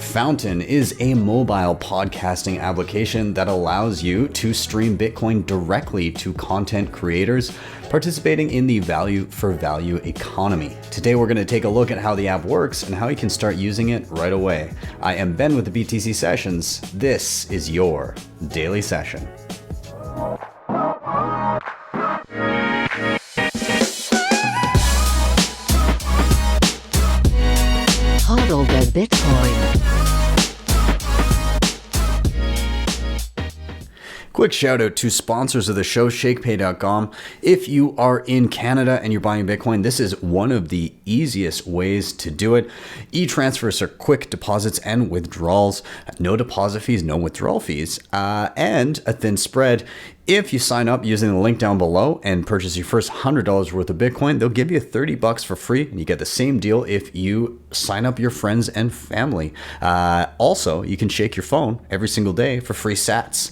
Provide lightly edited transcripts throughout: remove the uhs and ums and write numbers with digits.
Fountain is a mobile podcasting application that allows you to stream Bitcoin directly to content creators participating in the value for value economy. Today, we're going to take a look at how the app works and how you can start using it right away. I am Ben with the BTC Sessions. This is your daily session. HODL the Bitcoin. Quick shout out to sponsors of the show, Shakepay.com. If you are in Canada and you're buying Bitcoin, this is one of the easiest ways to do it. E-transfers are quick deposits and withdrawals, no deposit fees, no withdrawal fees, and a thin spread. If you sign up using the link down below and purchase your first $100 worth of Bitcoin, they'll give you $30 for free, and you get the same deal if you sign up your friends and family. Also, you can shake your phone every single day for free sats.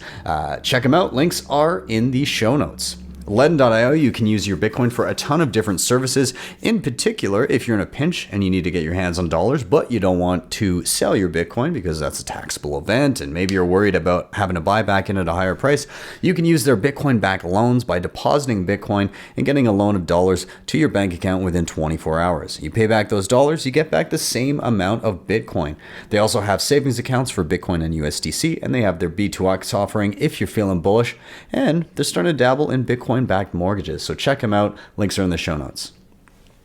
Check them out. Links are in the show notes. LEDN.io, you can use your Bitcoin for a ton of different services. In particular, if you're in a pinch and you need to get your hands on dollars, but you don't want to sell your Bitcoin because that's a taxable event, and maybe you're worried about having to buy back in at a higher price, you can use their Bitcoin-backed loans by depositing Bitcoin and getting a loan of dollars to your bank account within 24 hours. You pay back those dollars, you get back the same amount of Bitcoin. They also have savings accounts for Bitcoin and USDC, and they have their B2X offering if you're feeling bullish, and they're starting to dabble in Bitcoin backed mortgages. So check them out. Links are in the show notes.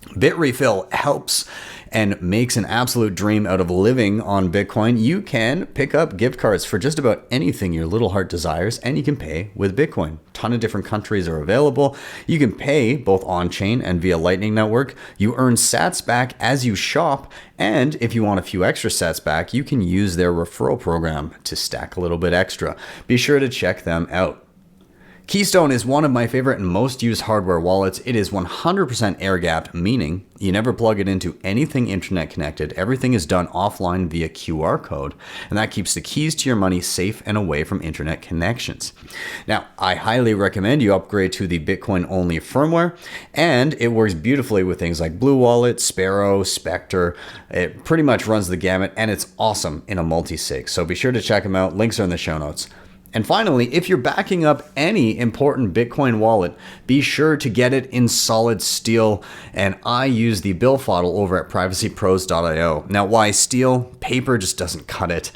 Bitrefill helps and makes an absolute dream out of living on Bitcoin. You can pick up gift cards for just about anything your little heart desires, and you can pay with Bitcoin. A ton of different countries are available. You can pay both on-chain and via Lightning Network. You earn sats back as you shop, and if you want a few extra sats back, you can use their referral program to stack a little bit extra. Be sure to check them out. Keystone is one of my favorite and most used hardware wallets. It is 100% air-gapped, meaning you never plug it into anything internet connected. Everything is done offline via QR code, and that keeps the keys to your money safe and away from internet connections. Now, I highly recommend you upgrade to the Bitcoin-only firmware, and it works beautifully with things like Blue Wallet, Sparrow, Spectre. It pretty much runs the gamut, and it's awesome in a multi-sig. So be sure to check them out. Links are in the show notes. And finally, if you're backing up any important Bitcoin wallet, be sure to get it in solid steel. And I use the BillFodl over at privacypros.io. Now, why steel? Paper just doesn't cut it.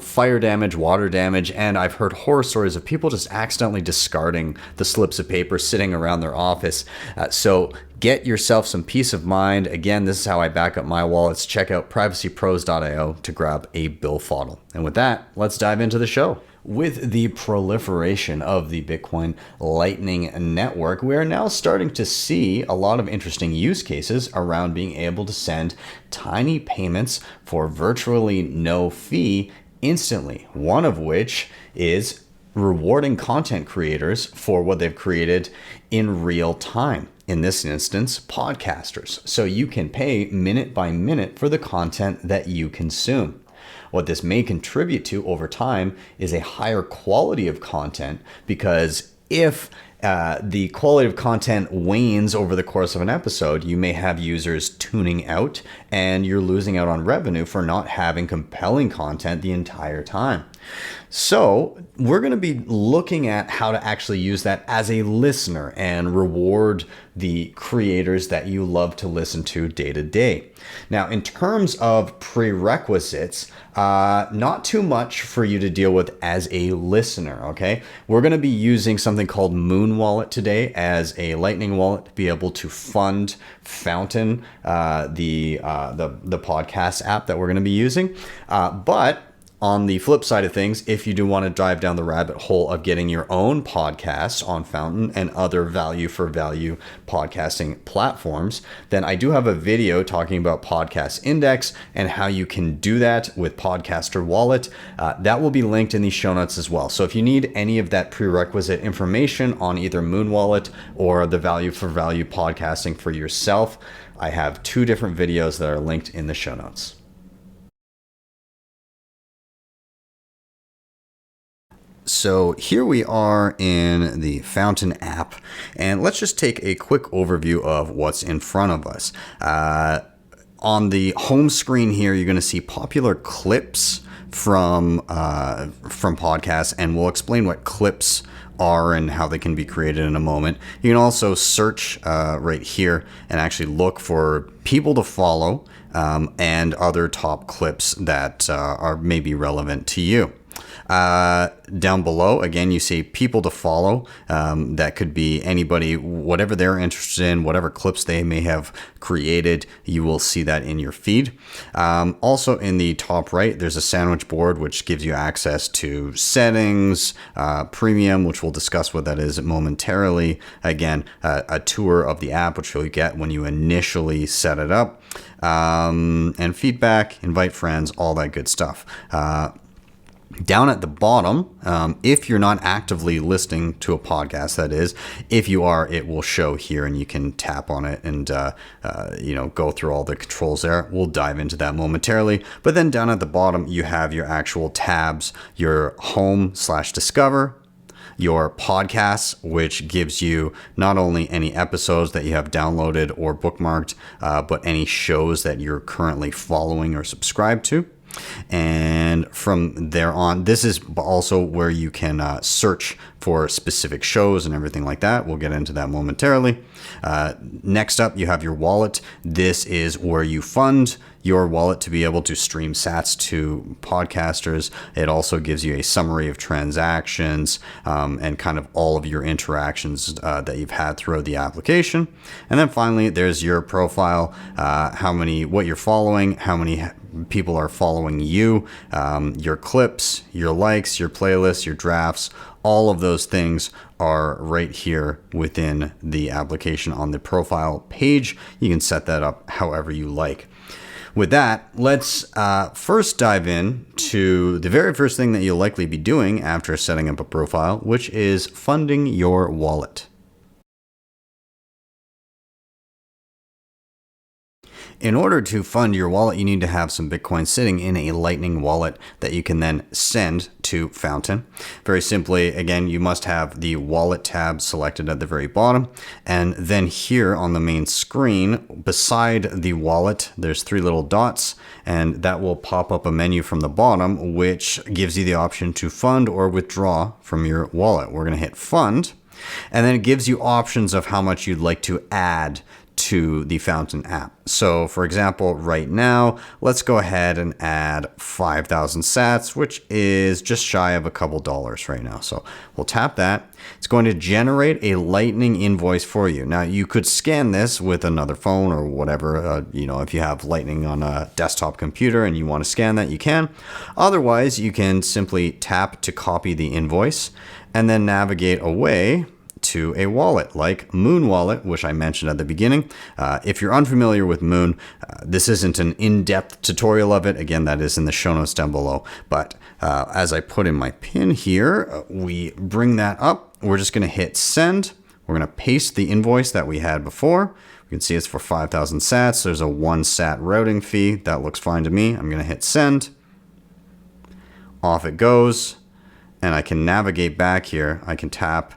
Fire damage, water damage, and I've heard horror stories of people just accidentally discarding the slips of paper sitting around their office. So get yourself some peace of mind. Again, this is how I back up my wallets. Check out privacypros.io to grab a BillFodl. And with that, let's dive into the show. With the proliferation of the Bitcoin Lightning Network, we are now starting to see a lot of interesting use cases around being able to send tiny payments for virtually no fee instantly. One of which is rewarding content creators for what they've created in real time. In this instance, podcasters. So you can pay minute by minute for the content that you consume. What this may contribute to over time is a higher quality of content, because if the quality of content wanes over the course of an episode, you may have users tuning out, and you're losing out on revenue for not having compelling content the entire time. So we're going to be looking at how to actually use that as a listener and reward the creators that you love to listen to day to day. Now, in terms of prerequisites, not too much for you to deal with as a listener, okay? We're going to be using something called Muun Wallet today as a Lightning wallet to be able to fund Fountain, the podcast app that we're going to be using. But on the flip side of things, if you do want to dive down the rabbit hole of getting your own podcasts on Fountain and other value for value podcasting platforms, then I do have a video talking about Podcast Index and how you can do that with Podcaster Wallet. That will be linked in the show notes as well. So if you need any of that prerequisite information on either Muun Wallet or the value for value podcasting for yourself, I have 2 different videos that are linked in the show notes. So here we are in the Fountain app, and let's just take a quick overview of what's in front of us. on the home screen here, you're going to see popular clips from podcasts, and we'll explain what clips are and how they can be created in a moment. You can also search right here and actually look for people to follow and other top clips that are maybe relevant to you. Down below, again, you see people to follow. That could be anybody, whatever they're interested in, whatever clips they may have created, you will see that in your feed. Also in the top right, there's a sandwich board, which gives you access to settings, premium, which we'll discuss what that is momentarily. Again, a tour of the app, which you'll get when you initially set it up, and feedback, invite friends, all that good stuff. Down at the bottom, if you're not actively listening to a podcast, that is, if you are, it will show here and you can tap on it and, go through all the controls there. We'll dive into that momentarily. But then down at the bottom, you have your actual tabs, your home/discover, your podcasts, which gives you not only any episodes that you have downloaded or bookmarked, but any shows that you're currently following or subscribed to. And from there on, this is also where you can search for specific shows and everything like that. We'll get into that momentarily. Next up, you have your wallet. This is where you fund your wallet to be able to stream sats to podcasters. It also gives you a summary of transactions and kind of all of your interactions that you've had throughout the application. And then finally, there's your profile, what you're following, how many people are following you, your clips, your likes, your playlists, your drafts. All of those things are right here within the application on the profile page. You can set that up however you like. With that, let's first dive in to the very first thing that you'll likely be doing after setting up a profile, which is funding your wallet. In order to fund your wallet, you need to have some Bitcoin sitting in a Lightning wallet that you can then send to Fountain. Very simply, again, you must have the wallet tab selected at the very bottom. And then here on the main screen, beside the wallet, there's three little dots, and that will pop up a menu from the bottom, which gives you the option to fund or withdraw from your wallet. We're going to hit fund, and then it gives you options of how much you'd like to add to the Fountain app. So for example, right now, let's go ahead and add 5,000 sats, which is just shy of a couple dollars right now. So we'll tap that. It's going to generate a Lightning invoice for you. Now you could scan this with another phone or whatever, if you have Lightning on a desktop computer and you want to scan that, you can. Otherwise, you can simply tap to copy the invoice and then navigate away to a wallet like Muun Wallet, which I mentioned at the beginning. If you're unfamiliar with Muun, this isn't an in-depth tutorial of it. Again, that is in the show notes down below. But as I put in my pin here, we bring that up. We're just going to hit send. We're going to paste the invoice that we had before. We can see it's for 5,000 sats. There's a 1 sat routing fee. That looks fine to me. I'm going to hit send. Off it goes. And I can navigate back here. I can tap.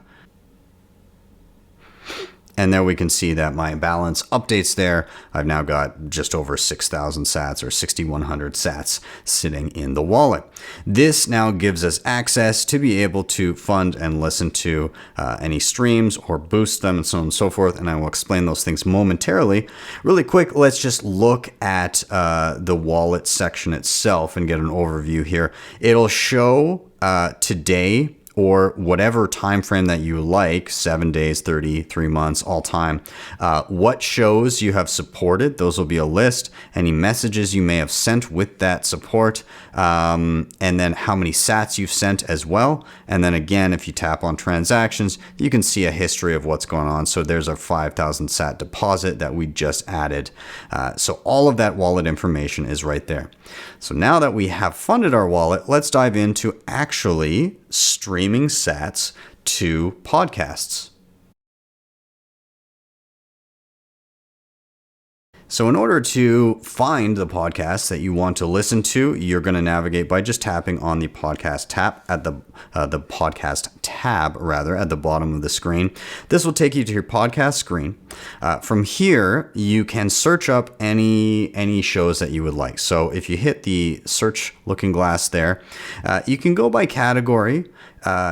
And there we can see that my balance updates there. I've now got just over 6,000 sats or 6,100 sats sitting in the wallet. This now gives us access to be able to fund and listen to any streams or boost them and so on and so forth. And I will explain those things momentarily. Really quick, let's just look at the wallet section itself and get an overview here. It'll show today, or whatever time frame that you like, 7 days, 30, 3 months, all time. What shows you have supported, those will be a list. Any messages you may have sent with that support, and then how many sats you've sent as well. And then again, if you tap on transactions, you can see a history of what's going on. So there's our 5,000 sat deposit that we just added. So all of that wallet information is right there. So now that we have funded our wallet, let's dive into actually streaming sats to podcasts. So in order to find the podcast that you want to listen to, you're going to navigate by just tapping on the podcast tab at the podcast tab rather at the bottom of the screen. This will take you to your podcast screen. From here, you can search up any shows that you would like. So if you hit the search looking glass there, you can go by category.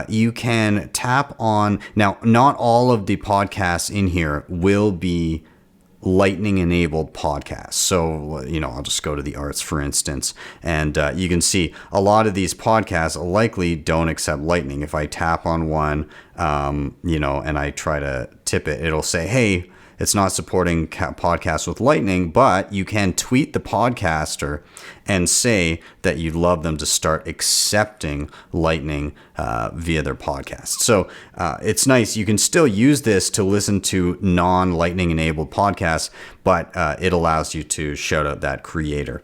You can tap on, now not all of the podcasts in here will be Lightning enabled podcasts. So, I'll just go to the arts, for instance, and you can see a lot of these podcasts likely don't accept Lightning. If I tap on one, and I try to tip it, it'll say, hey, it's not supporting podcasts with Lightning, but you can tweet the podcaster and say that you'd love them to start accepting Lightning via their podcast. So it's nice. You can still use this to listen to non-Lightning enabled podcasts, but it allows you to shout out that creator.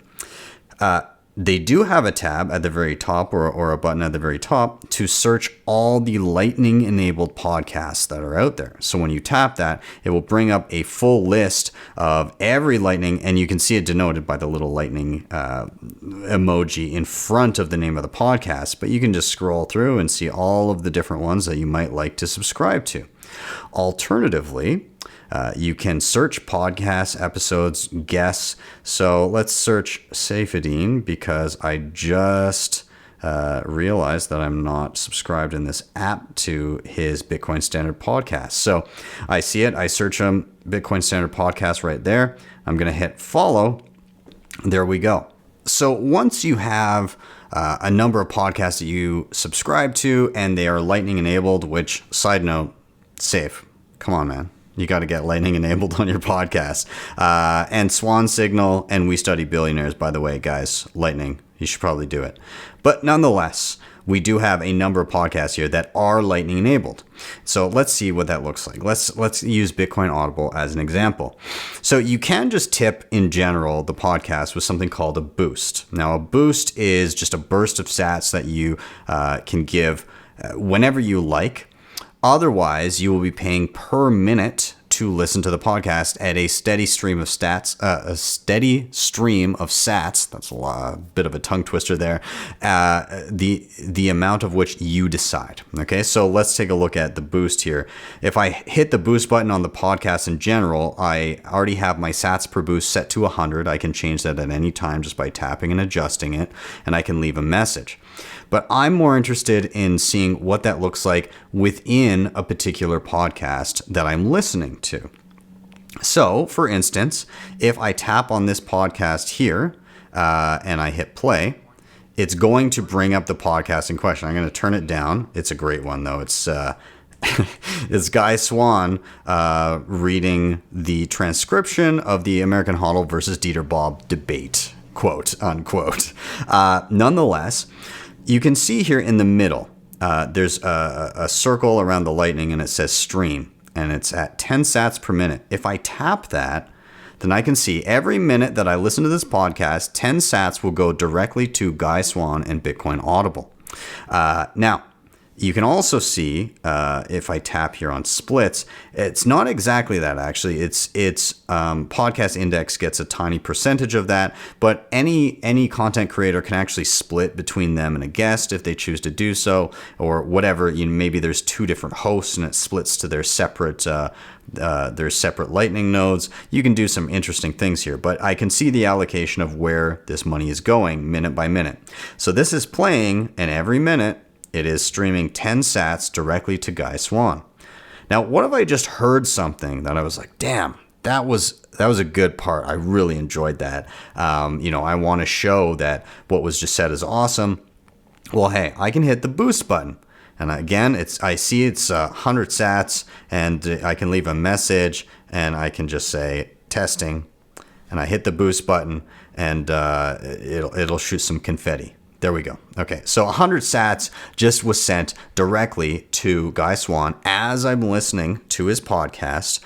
They do have a tab at the very top or a button at the very top to search all the Lightning enabled podcasts that are out there. So when you tap that, it will bring up a full list of every Lightning, and you can see it denoted by the little Lightning emoji in front of the name of the podcast. But you can just scroll through and see all of the different ones that you might like to subscribe to. Alternatively, you can search podcast episodes, guests. So let's search Saifedean because I just realized that I'm not subscribed in this app to his Bitcoin Standard podcast. So I see it. I search him, Bitcoin Standard podcast right there. I'm going to hit follow. There we go. So once you have a number of podcasts that you subscribe to and they are Lightning enabled, which, side note, safe. Come on, man. You got to get Lightning enabled on your podcast. And Swan Signal and We Study Billionaires, by the way, guys, Lightning, you should probably do it. But nonetheless, we do have a number of podcasts here that are Lightning enabled. So let's see what that looks like. Let's use Bitcoin Audible as an example. So you can just tip in general the podcast with something called a boost. Now, a boost is just a burst of sats that you can give whenever you like. Otherwise, you will be paying per minute to listen to the podcast at a steady stream of stats, That's a bit of a tongue twister there. The amount of which you decide. Okay, so let's take a look at the boost here. If I hit the boost button on the podcast in general, I already have my sats per boost set to 100. I can change that at any time just by tapping and adjusting it, and I can leave a message. But I'm more interested in seeing what that looks like within a particular podcast that I'm listening to. So, for instance, if I tap on this podcast here and I hit play, it's going to bring up the podcast in question. I'm going to turn it down. It's a great one, though. It's it's Guy Swan reading the transcription of the American HODL versus Dieter Bob debate, quote unquote. Nonetheless, you can see here in the middle, there's a circle around the Lightning and it says stream, and it's at 10 sats per minute. If I tap that, then I can see every minute that I listen to this podcast, 10 sats will go directly to Guy Swan and Bitcoin Audible. Now, you can also see, if I tap here on splits, it's not exactly that actually. It's Podcast Index gets a tiny percentage of that, but any content creator can actually split between them and a guest if they choose to do so, or whatever. Maybe there's two different hosts and it splits to their separate Lightning nodes. You can do some interesting things here, but I can see the allocation of where this money is going minute by minute. So this is playing, and every minute it is streaming 10 sats directly to Guy Swan. Now, what if I just heard something that I was like, damn, that was a good part. I really enjoyed that. I want to show that what was just said is awesome. Well, hey, I can hit the boost button. And again, I see it's 100 sats, and I can leave a message, and I can just say testing, and I hit the boost button, and it'll shoot some confetti. There we go. Okay, so 100 sats just was sent directly to Guy Swan as I'm listening to his podcast,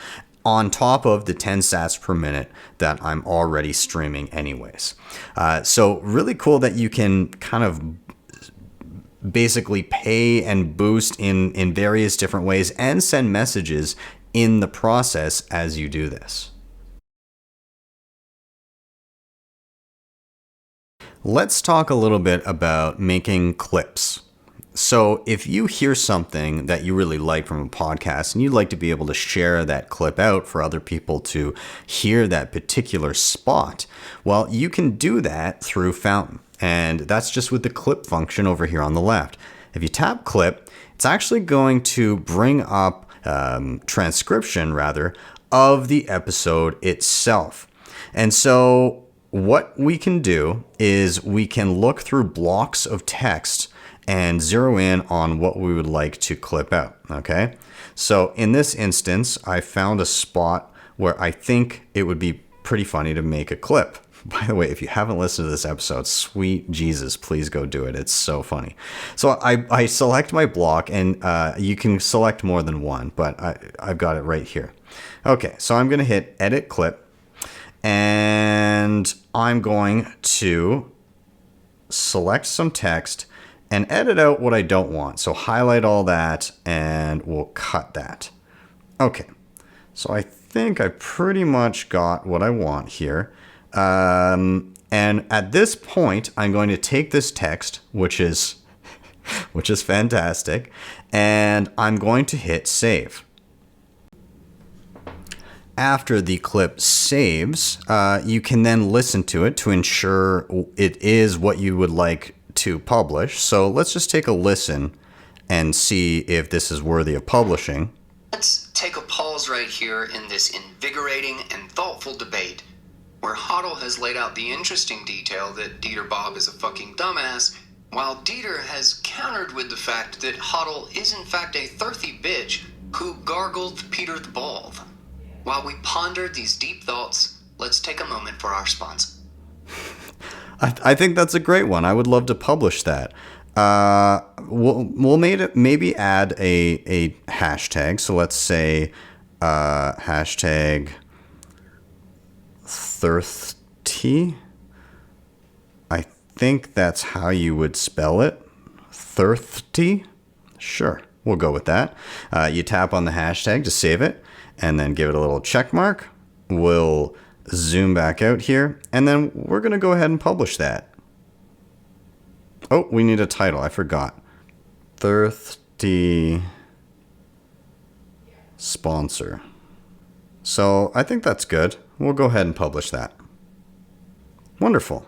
on top of the 10 sats per minute that I'm already streaming anyways. So really cool that you can kind of basically pay and boost in various different ways and send messages in the process as you do this. Let's talk a little bit about making clips. So if you hear something that you really like from a podcast and you'd like to be able to share that clip out for other people to hear that particular spot, well, you can do that through Fountain. And that's just with the clip function over here on the left. If you tap clip, it's actually going to bring up transcription rather of the episode itself. And so what we can do is we can look through blocks of text and zero in on what we would like to clip out, okay? So in this instance, I found a spot where I think it would be pretty funny to make a clip. By the way, if you haven't listened to this episode, sweet Jesus, please go do it. It's so funny. So I select my block, and you can select more than one, but I've got it right here. Okay, so I'm gonna hit edit clip, and I'm going to select some text and edit out what I don't want. So highlight all that and we'll cut that. Okay, so I think I pretty much got what I want here. And at this point, I'm going to take this text, which is fantastic, and I'm going to hit save. After the clip saves, you can then listen to it to ensure it is what you would like to publish. So let's just take a listen and see if this is worthy of publishing. Let's take a pause right here in this invigorating and thoughtful debate where HODL has laid out the interesting detail that Dieter Bob is a fucking dumbass, while Dieter has countered with the fact that HODL is in fact a thirsty bitch who gargled Peter the Bald. While we ponder these deep thoughts, let's take a moment for our response. I think that's a great one. I would love to publish that. We'll maybe add a hashtag. So let's say hashtag thirsty. I think that's how you would spell it. Thirsty. Sure, we'll go with that. You tap on the hashtag to save it and then give it a little check mark. We'll zoom back out here, and then we're going to go ahead and publish that. Oh, we need a title. I forgot. Thirsty sponsor. So I think that's good. We'll go ahead and publish that. Wonderful.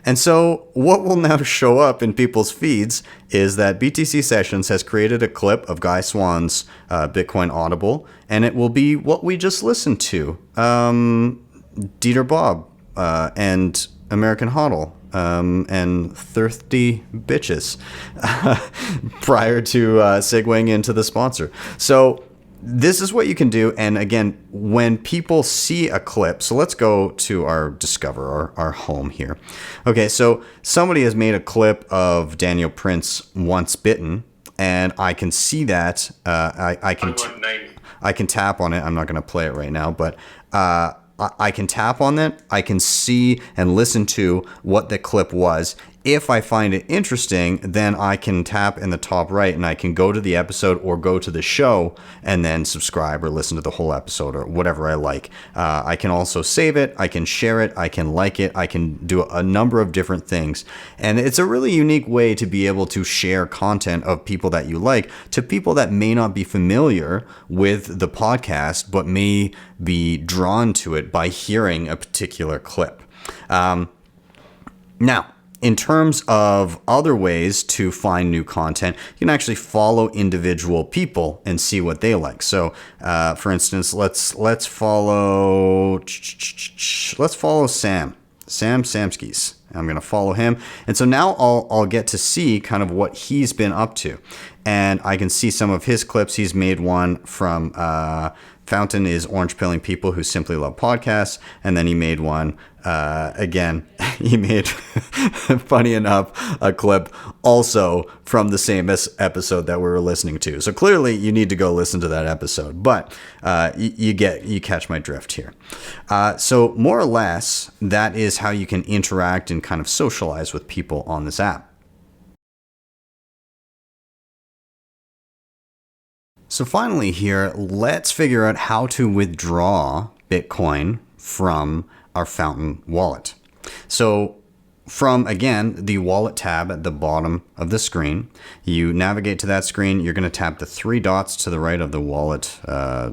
And so what will now show up in people's feeds is that BTC Sessions has created a clip of Guy Swan's Bitcoin Audible, and it will be what we just listened to. Dieter Bob and American HODL and thirsty bitches prior to segueing into the sponsor. So this is what you can do. And again, when people see a clip, so let's go to our Discover, our home here. Okay, so somebody has made a clip of Daniel Prince Once Bitten, and I can see that. I can tap on it. I'm not going to play it right now, but I can tap on it. I can see and listen to what the clip was. If I find it interesting, then I can tap in the top right and I can go to the episode or go to the show and then subscribe or listen to the whole episode or whatever I like. I can also save it. I can share it. I can like it. I can do a number of different things. And it's a really unique way to be able to share content of people that you like to people that may not be familiar with the podcast, but may be drawn to it by hearing a particular clip. Now, in terms of other ways to find new content, you can actually follow individual people and see what they like. So, for instance, let's follow Sam Samskis. I'm going to follow him. And so now I'll get to see kind of what he's been up to. And I can see some of his clips. He's made one from Fountain is Orange Pilling People Who Simply Love Podcasts. And then he made one, again, he made, funny enough, a clip also from the same episode that we were listening to. So clearly you need to go listen to that episode, but you catch my drift here. So more or less, that is how you can interact and kind of socialize with people on this app. So finally here, let's figure out how to withdraw Bitcoin from our Fountain wallet. So from, again, the wallet tab at the bottom of the screen, you navigate to that screen. You're going to tap the 3 dots to the right of the wallet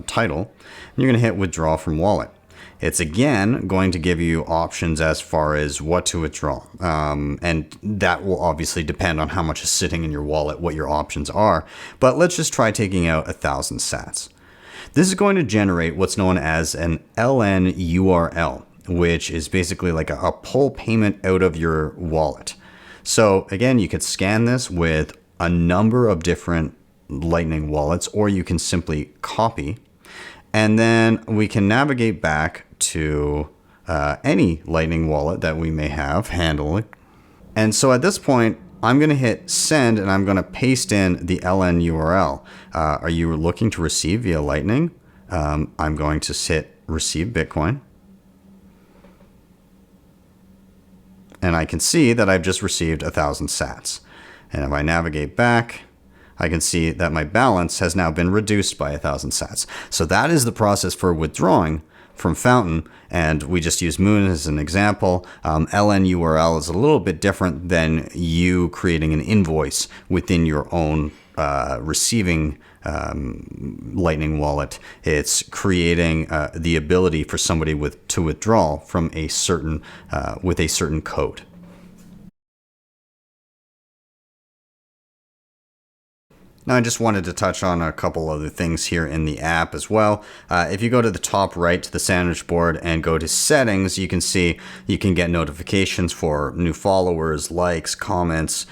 title. And you're going to hit withdraw from wallet. It's again going to give you options as far as what to withdraw. And that will obviously depend on how much is sitting in your wallet, what your options are. But let's just try taking out 1,000 sats. This is going to generate what's known as an LN URL, which is basically like a pull payment out of your wallet. So again, you could scan this with a number of different Lightning wallets, or you can simply copy. And then we can navigate back to any Lightning wallet that we may have handling. And so at this point, I'm going to hit send and I'm going to paste in the LN URL. Are you looking to receive via Lightning? I'm going to hit receive Bitcoin. And I can see that I've just received 1,000 sats. And if I navigate back, I can see that my balance has now been reduced by 1,000 sats. So that is the process for withdrawing from Fountain, and we just use Muun as an example. LN URL is a little bit different than you creating an invoice within your own receiving Lightning wallet. It's creating the ability for somebody to withdraw from a certain with a certain code. Now, I just wanted to touch on a couple other things here in the app as well. If you go to the top right to the sandwich board and go to settings, you can see you can get notifications for new followers, likes, comments.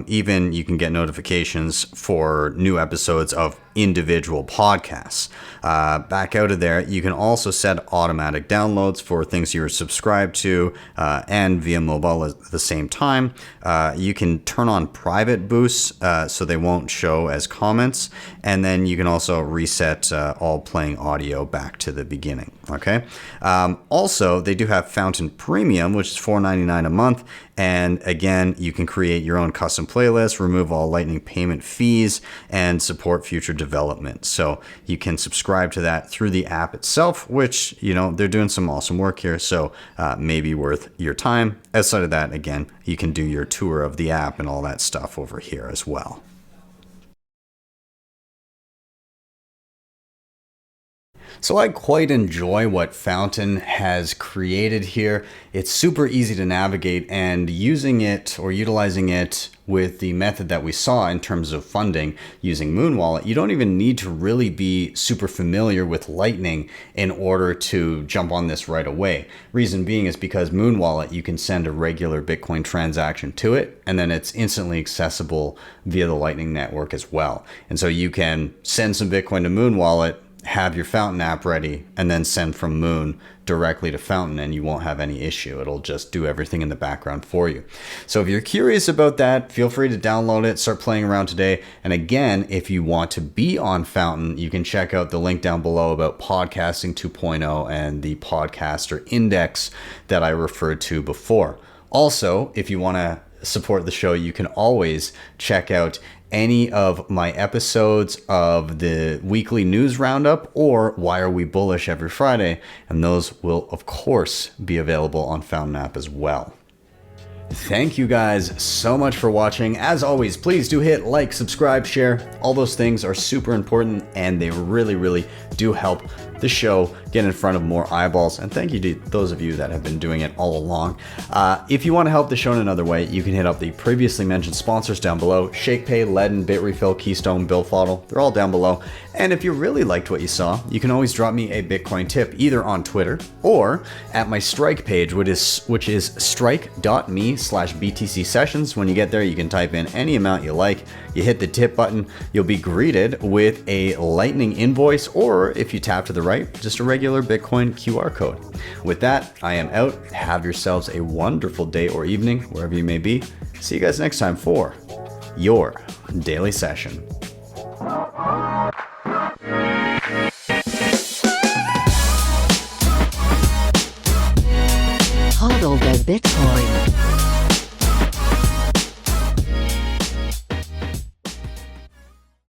Even you can get notifications for new episodes of individual podcasts. Back out of there, you can also set automatic downloads for things you're subscribed to and via mobile at the same time. You can turn on private boosts so they won't show as comments, and then you can also reset all playing audio back to the beginning. Okay. Also, they do have Fountain Premium, which is $4.99 a month. And again, you can create your own custom playlist, remove all Lightning payment fees, and support future development. So you can subscribe to that through the app itself, which, you know, they're doing some awesome work here. So maybe worth your time. Outside of that, again, you can do your tour of the app and all that stuff over here as well. So I quite enjoy what Fountain has created here. It's super easy to navigate, and using it or utilizing it with the method that we saw in terms of funding using Muun Wallet, you don't even need to really be super familiar with Lightning in order to jump on this right away. Reason being is because Muun Wallet, you can send a regular Bitcoin transaction to it, and then it's instantly accessible via the Lightning network as well. And so you can send some Bitcoin to Muun Wallet, have your Fountain app ready, and then send from Muun directly to Fountain, and you won't have any issue. It'll just do everything in the background for you. So if you're curious about that, feel free to download it, start playing around today. And again, if you want to be on Fountain, you can check out the link down below about Podcasting 2.0 and the Podcaster Index that I referred to before. Also, if you want to support the show, you can always check out any of my episodes of the weekly news roundup or Why Are We Bullish every Friday, and those will of course be available on Fountain app as well. Thank you guys so much for watching. As always, please do hit like, subscribe, share. All those things are super important, and they really do help the show get in front of more eyeballs. And thank you to those of you that have been doing it all along. If you want to help the show in another way, you can hit up the previously mentioned sponsors down below: Shakepay, LEDN, Bitrefill, Keystone, BillFodl. They're all down below. And if you really liked what you saw, you can always drop me a Bitcoin tip either on Twitter or at my Strike page, which is strike.me/BTC sessions. When you get there, you can type in any amount you like. You hit the tip button, you'll be greeted with a Lightning invoice, or if you tap to the right, just a regular Bitcoin QR code. With that, I am out. Have yourselves a wonderful day or evening, wherever you may be. See you guys next time for your daily session. HODL the Bitcoin.